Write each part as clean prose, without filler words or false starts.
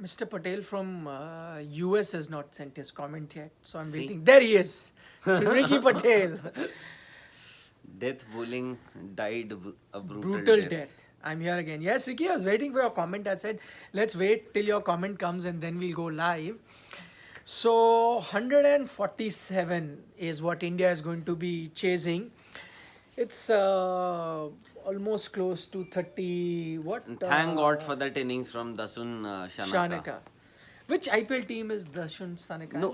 Mr. Patel from US has not sent his comment yet, so I'm waiting. There he is, Ricky Patel. Death bowling died a brutal, Brutal death. death. I'm here again. Yes, Ricky, I was waiting for your comment. I said, let's wait till your comment comes and then we'll go live. So 147 is what India is going to be chasing. It's almost close to 30. What? And thank God for that innings from Dasun Shanaka. Shanaka. Which IPL team is Darshan Shanaka? No,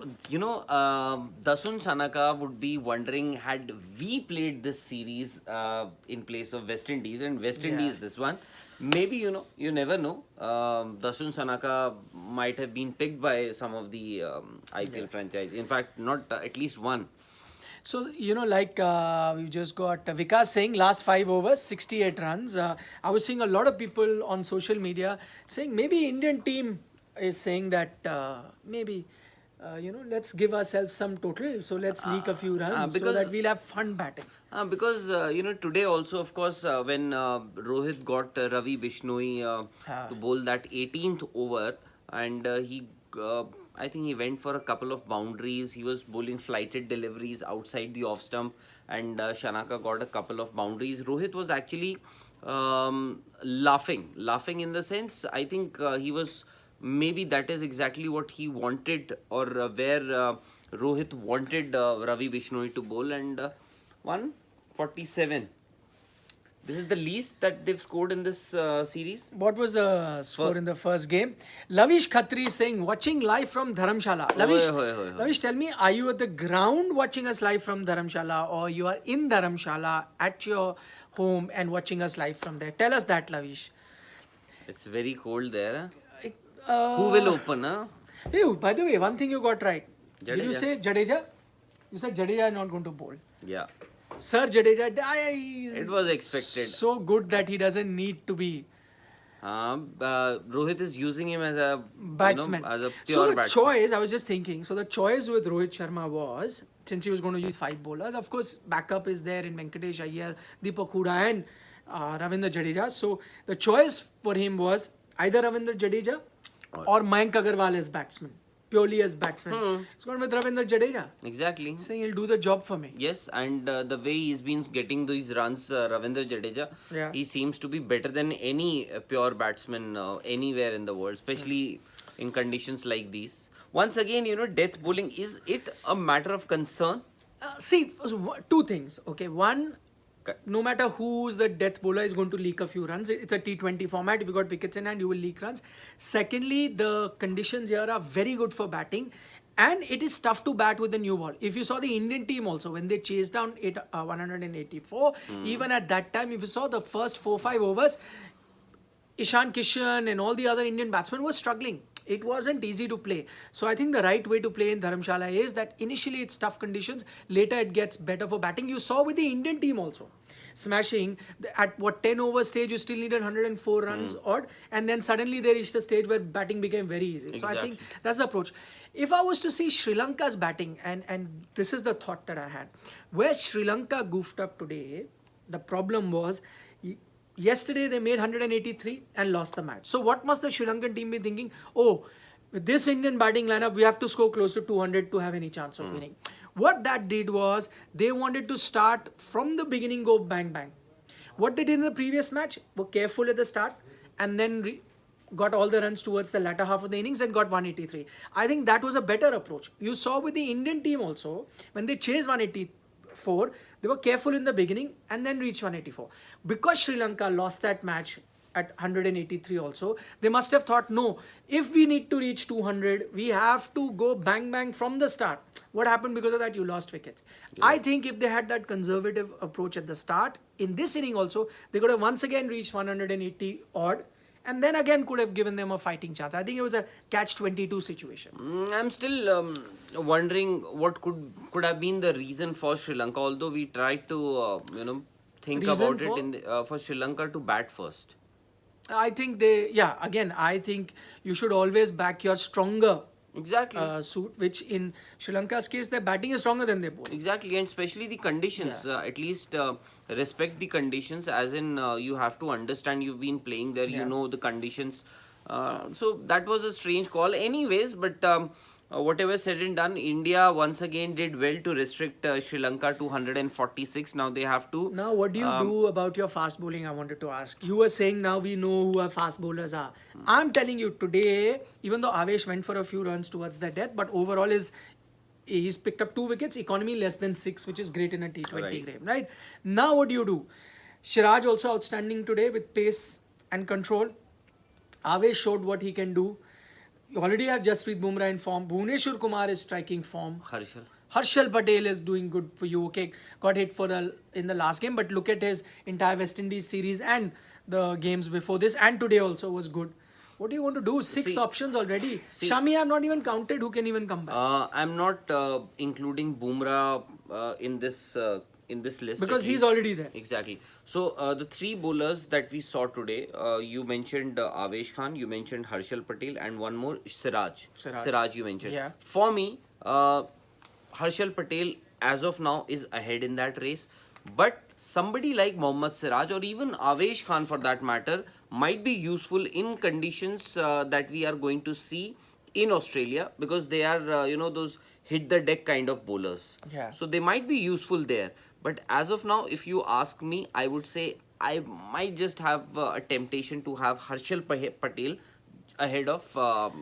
Dasun Shanaka would be wondering, had we played this series in place of West Indies, and West Indies this one, maybe, you never know. Dasun Shanaka might have been picked by some of the IPL franchise. In fact, not at least one. So, we just got Vikas saying last 5 overs, 68 runs. I was seeing a lot of people on social media saying maybe Indian team is saying that maybe, let's give ourselves some total. So, let's leak a few runs so that we'll have fun batting. Because, today also, of course, when Rohit got Ravi Bishnoi to bowl that 18th over, and I think he went for a couple of boundaries. He was bowling flighted deliveries outside the off stump, and Shanaka got a couple of boundaries. Rohit was actually laughing in the sense, I think he was, maybe that is exactly what he wanted, or where Rohit wanted Ravi Bishnoi to bowl, and 147. This is the least that they've scored in this series. What was the score in the first game? Lavish Khatri saying, watching live from Dharamshala. Lavish, tell me, are you at the ground watching us live from Dharamshala, or you are in Dharamshala at your home and watching us live from there? Tell us that, Lavish. It's very cold there. Huh? Who will open? Huh? Hey, by the way, one thing you got right. Jadeja. Did you say Jadeja? You said Jadeja is not going to bowl. Yeah. Sir Jadeja, it was expected. So good that he doesn't need to be. Rohit is using him as a batsman. As a So pure the choice, I was just thinking, so the choice with Rohit Sharma was, since he was going to use 5 bowlers, of course, backup is there in Venkatesh Iyer, Deepak Hooda and Ravindra Jadeja. So the choice for him was either Ravindra Jadeja or Mayank Agarwal as batsman. Purely as batsman. He's gone with Ravindra Jadeja. Exactly. Saying he'll do the job for me. Yes, and the way he's been getting these runs, Ravindra Jadeja, he seems to be better than any pure batsman anywhere in the world, especially in conditions like these. Once again, death bowling, is it a matter of concern? See, 2 things. Okay, one, no matter who's the death bowler is going to leak a few runs. It's a T20 format. If you got wickets in hand, you will leak runs. Secondly, the conditions here are very good for batting, and it is tough to bat with the new ball. If you saw the Indian team also, when they chased down 184, even at that time, if you saw the first 4-5 overs, Ishan Kishan and all the other Indian batsmen were struggling. It wasn't easy to play. So I think the right way to play in Dharamshala is that initially it's tough conditions, later it gets better for batting. You saw with the Indian team also. Smashing, at 10 over stage, you still needed 104 runs odd, and then suddenly they reached a stage where batting became very easy. Exactly. So I think that's the approach. If I was to see Sri Lanka's batting, and this is the thought that I had, where Sri Lanka goofed up today, the problem was, yesterday they made 183 and lost the match. So what must the Sri Lankan team be thinking? Oh, with this Indian batting lineup, we have to score close to 200 to have any chance of winning. What that did was, they wanted to start from the beginning, go bang bang. What they did in the previous match, were careful at the start, and then got all the runs towards the latter half of the innings and got 183. I think that was a better approach. You saw with the Indian team also, when they chased 184, they were careful in the beginning and then reached 184. Because Sri Lanka lost that match at 183 also, they must have thought, no, if we need to reach 200, we have to go bang bang from the start. What happened because of that? You lost wickets. Yeah. I think if they had that conservative approach at the start, in this inning also, they could have once again reached 180 odd, and then again could have given them a fighting chance. I think it was a catch-22 situation. I'm still wondering what could have been the reason for Sri Lanka, although we tried to think Reason about it for Sri Lanka to bat first. I think I think you should always back your stronger suit, which in Sri Lanka's case, their batting is stronger than their bowling. Exactly, and especially the conditions. At least respect the conditions, as in you have to understand, you've been playing there, you know the conditions So that was a strange call. Anyways, but whatever said and done, India once again did well to restrict Sri Lanka to 146. Now they have to. Now, what do you do about your fast bowling? I wanted to ask. You were saying now we know who our fast bowlers are. I'm telling you today, even though Avesh went for a few runs towards the death, but overall he's picked up 2 wickets, economy less than 6, which is great in a T20 game, right? Now, what do you do? Shiraj also outstanding today with pace and control. Avesh showed what he can do. You already have Jasprit Bumrah in form. Bhuvneshwar Kumar is striking form. Harshal Patel is doing good for you. Okay, got hit in the last game, but look at his entire West Indies series and the games before this, and today also was good. What do you want to do? 6 options already. Shami, I've not even counted who can even come back. I'm not including Bumrah in this list because he's already there. Exactly. So the 3 bowlers that we saw today, you mentioned Avesh Khan, you mentioned Harshal Patel, and one more Siraj you mentioned. Yeah. For me, Harshal Patel as of now is ahead in that race, but somebody like Mohammad Siraj or even Avesh Khan for that matter might be useful in conditions that we are going to see in Australia, because they are those hit the deck kind of bowlers. Yeah. So they might be useful there. But as of now, if you ask me, I would say I might just have a temptation to have Harshal Patel ahead of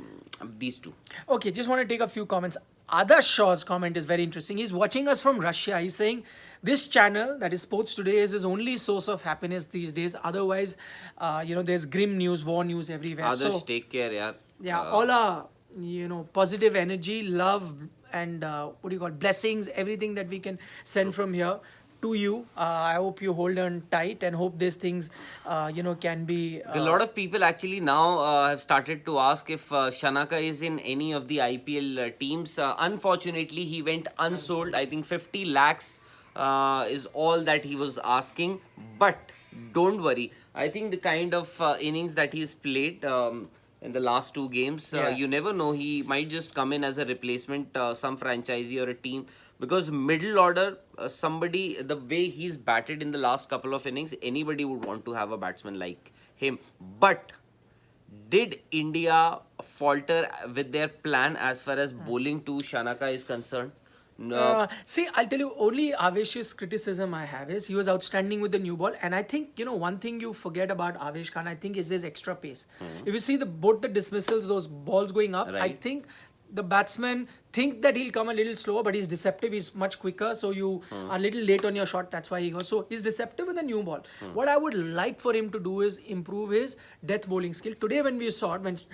these 2. Okay, just want to take a few comments. Adarsh Shaw's comment is very interesting. He's watching us from Russia. He's saying this channel, that is Sports Today, is his only source of happiness these days. Otherwise, there's grim news, war news everywhere. Adarsh, take care, yaar. Yeah, all our, positive energy, love, and blessings, everything that we can send from here to you. I hope you hold on tight and hope these things, can be... A lot of people actually now have started to ask if Shanaka is in any of the IPL teams. Unfortunately, he went unsold. I think 50 lakhs is all that he was asking. But don't worry. I think the kind of innings that he's played... in the last 2 games, you never know, he might just come in as a replacement, some franchisee or a team, because middle order, somebody, the way he's batted in the last couple of innings, anybody would want to have a batsman like him. But did India falter with their plan as far as bowling to Shanaka is concerned? No. See, I'll tell you, only Avesh's criticism I have is he was outstanding with the new ball. And I think, one thing you forget about Avesh Khan, I think, is his extra pace. If you see both the dismissals, those balls going up, I think the batsmen think that he'll come a little slower, but he's deceptive. He's much quicker, so you are a little late on your shot. That's why he goes. So he's deceptive with a new ball. What I would like for him to do is improve his death bowling skill. Today, when we saw it,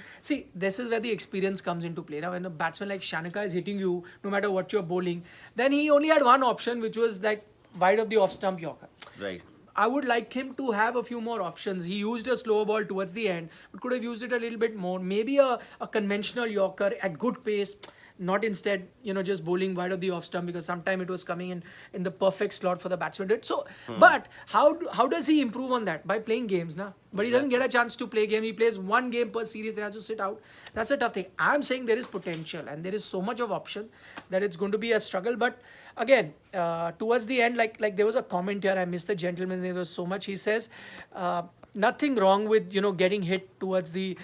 this is where the experience comes into play. Now, when a batsman like Shanaka is hitting you, no matter what you're bowling, then he only had one option, which was like wide of the off-stump Yorker. Right. I would like him to have a few more options. He used a slower ball towards the end, but could have used it a little bit more. Maybe a conventional Yorker at good pace, not instead, just bowling wide of the off stump, because sometime it was coming in the perfect slot for the batsman. So, but how does he improve on that? By playing games, na? But he doesn't get a chance to play game. He plays 1 game per series. They have to sit out. That's a tough thing. I'm saying there is potential and there is so much of option that it's going to be a struggle. But again, towards the end, like there was a comment here. I missed the gentleman's name. There was so much. He says, nothing wrong with getting hit towards the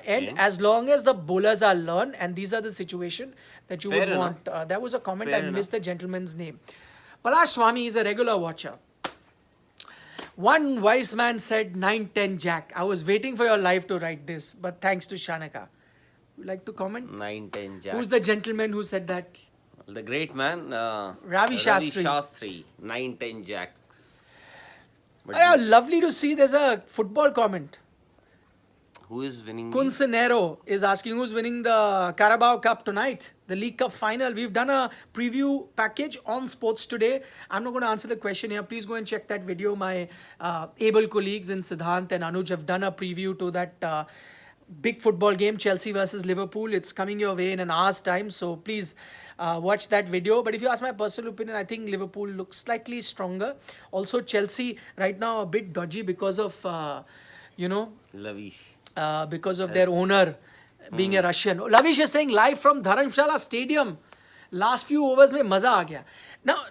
end, as long as the bowlers are learned, and these are the situation that you would want. That was a comment. I missed the gentleman's name. Palash Swami is a regular watcher. One wise man said 9-10 Jack. I was waiting for your life to write this, but thanks to Shanaka. Would you like to comment? 9-10 Jack. Who's the gentleman who said that? The great man, Ravi Shastri. 9-10 Jacks. Lovely to see. There's a football comment. Who is winning? Kunsenero is asking who's winning the Carabao Cup tonight, the League Cup final. We've done a preview package on Sports Today. I'm not going to answer the question here. Please go and check that video. My able colleagues in Siddhant and Anuj have done a preview to that big football game, Chelsea versus Liverpool. It's coming your way in an hour's time. So please watch that video. But if you ask my personal opinion, I think Liverpool looks slightly stronger. Also, Chelsea right now a bit dodgy because of, Lavish. Because of their owner being a Russian. Lavish is saying live from Dharamshala Stadium. Last few overs में मजा आ गया.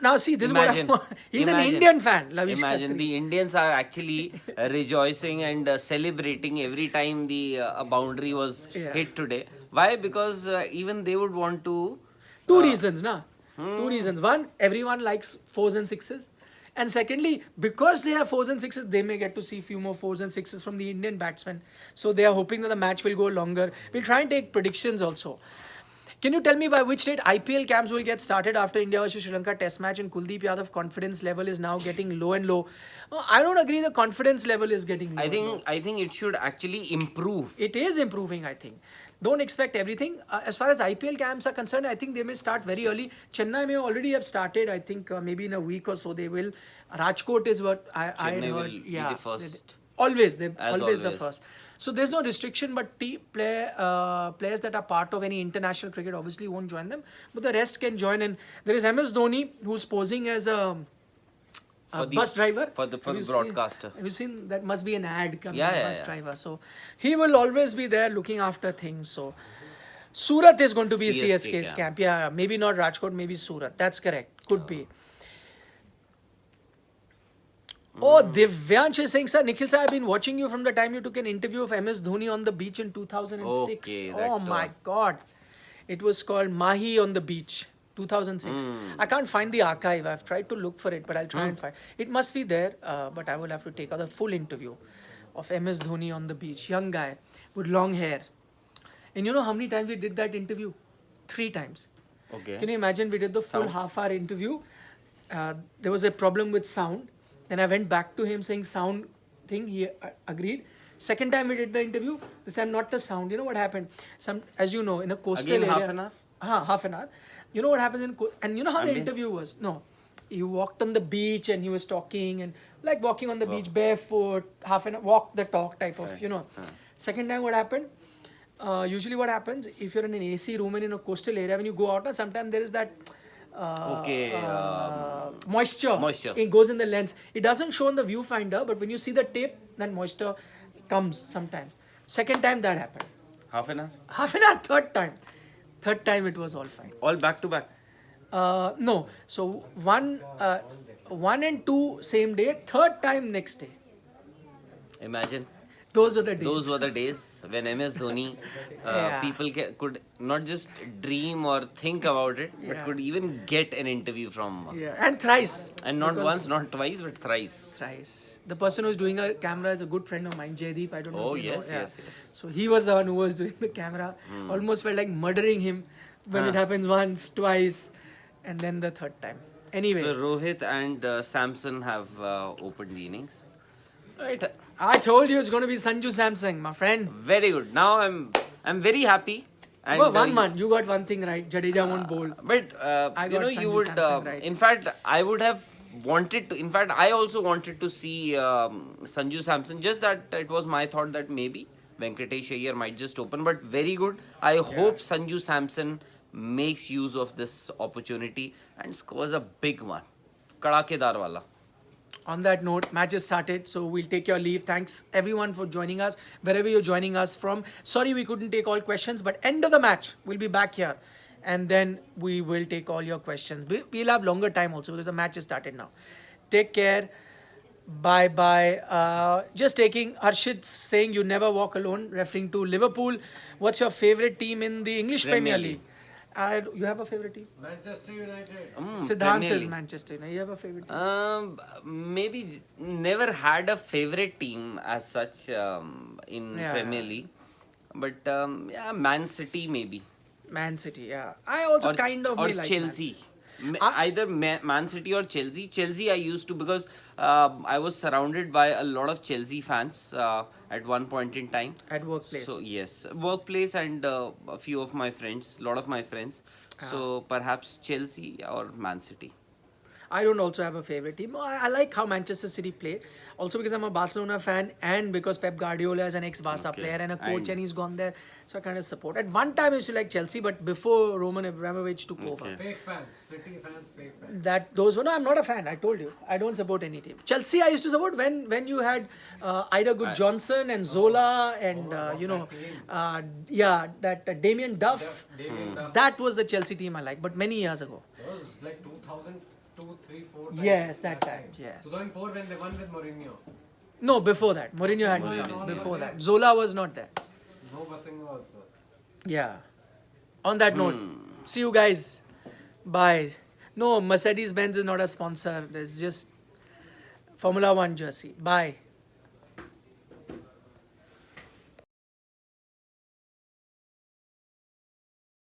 Now see, this Imagine, is what he's an imagine, Indian fan. Lavish Imagine Khatri. the Indians are actually rejoicing and celebrating every time the a boundary was Yeah. hit today. Why? Because even they would want to. Two uh, reasons, na? Two reasons. One, everyone likes fours and sixes. And secondly, because they are fours and sixes, they may get to see few more fours and sixes from the Indian batsmen. So they are hoping that the match will go longer. We'll try and take predictions also. Can you tell me by which date IPL camps will get started after India versus Sri Lanka test match and Kuldeep Yadav confidence level is now getting low and low? I don't agree the confidence level is getting low. I think it should actually improve. It is improving, I think. Don't expect everything. As far as IPL camps are concerned, I think they may start very early. Chennai may already have started. I think maybe in a week or so they will. Rajkot is what I Chennai heard. will be the first. Always, they're As always the always. first. So there's no restriction, but players that are part of any international cricket obviously won't join them. But the rest can join. And there is MS Dhoni who's posing as a bus driver for the Have you broadcaster. Have you seen that? Must be an ad coming. Yeah, Bus yeah. driver. So he will always be there looking after things. So Surat is going to be CSK CSK's camp. Yeah, maybe not Rajkot, maybe Surat. That's correct. Could be. Oh, Divyansh is saying, sir, Nikhil sir, I've been watching you from the time you took an interview of MS Dhoni on the beach in 2006. Okay, Oh that, my God. It was called Mahi on the Beach, 2006. I can't find the archive. I've tried to look for it, but I'll try and find it. Must be there, but I will have to take out the full interview of MS Dhoni on the beach. Young guy with long hair. And you know how many times we did that interview? 3 times. Okay. Can you imagine? We did the full half-hour interview. There was a problem with sound. Then I went back to him saying sound thing. He agreed. Second time we did the interview. This time not the sound. You know what happened? As you know, in a coastal Again, area. half an hour? Half an hour. You know what happens and you know how the Ambience? interview was? No. He walked on the beach and he was talking and like walking on the beach barefoot, half an hour, walk the talk type of, you know. Second time what happened? Usually what happens if you're in an AC room and in a coastal area, when you go out, sometimes there is that moisture. It goes in the lens. It doesn't show on the viewfinder, but when you see the tape, that moisture comes sometimes. Second time that happened. Half an hour? Half an hour, third time. Third time it was all fine. All back to back? No. So one and two same day, third time next day. Imagine. Those were the days. Those were the days when MS Dhoni, Yeah. people could not just dream or think about it, but Yeah. could even get an interview from. Yeah, and thrice. And not Because once, not twice, but thrice. Thrice. The person who's doing a camera is a good friend of mine, Jaydeep. I don't know Oh, if you yes, know. yes. So he was the one who was doing the camera. Almost felt like murdering him when it happens once, twice, and then the third time. Anyway. So Rohit and Samson have opened the innings. Right. I told you it's going to be Sanju Samsung, my friend. Very good. Now I'm very happy. And Well, one man. You got one thing right. Jadeja won't bowl. But I you got know, you Sanju would. Samson right. In fact, I would have wanted to. In fact, I also wanted to see Sanju Samson. Just that it was my thought that maybe Venkatesh Iyer might just open. But very good. I hope Sanju Samson makes use of this opportunity and scores a big one. Kadakedar wala. On that note, match is started, so we'll take your leave. Thanks everyone for joining us, wherever you're joining us from. Sorry we couldn't take all questions, but end of the match, we'll be back here. And then we will take all your questions. We'll have longer time also because the match is started now. Take care. Bye-bye. Just taking Arshid saying you never walk alone, referring to Liverpool. What's your favorite team in the English Premier League? You have a favorite team? Manchester United. Siddhant Premier says League. Manchester United. You have a favorite team? Maybe never had a favorite team as such in Yeah. Premier League, but yeah, Man City maybe, Man City, yeah. I also kind of or may like Chelsea. I- Either Man City or Chelsea. Chelsea I used to because I was surrounded by a lot of Chelsea fans at one point in time. at workplace. So yes, workplace and a few of my friends, lot of my friends. So perhaps Chelsea or Man City. I don't also have a favorite team. I like how Manchester City play. Also because I'm a Barcelona fan and because Pep Guardiola is an ex-Barca Okay. player and a coach And- and he's gone there. So I kind of support. At one time I used to like Chelsea, but before Roman Abramovich took over. Okay. Fake fans, City fans, fake fans. Those were no, I'm not a fan. I told you, I don't support any team. Chelsea, I used to support when you had Ida Good Johnson and Zola and Damien Duff. Damien Duff. That was the Chelsea team I like, but many years ago. That was like 2002, 3, 4. Yes, that time. Yes. 2004 when they won with Mourinho. No, before that, Mourinho hadn't Zola come. not Before there. that, Zola was not there. No busing also. Yeah. On that note, see you guys. Bye. No, Mercedes Benz is not a sponsor. It's just Formula One jersey. Bye.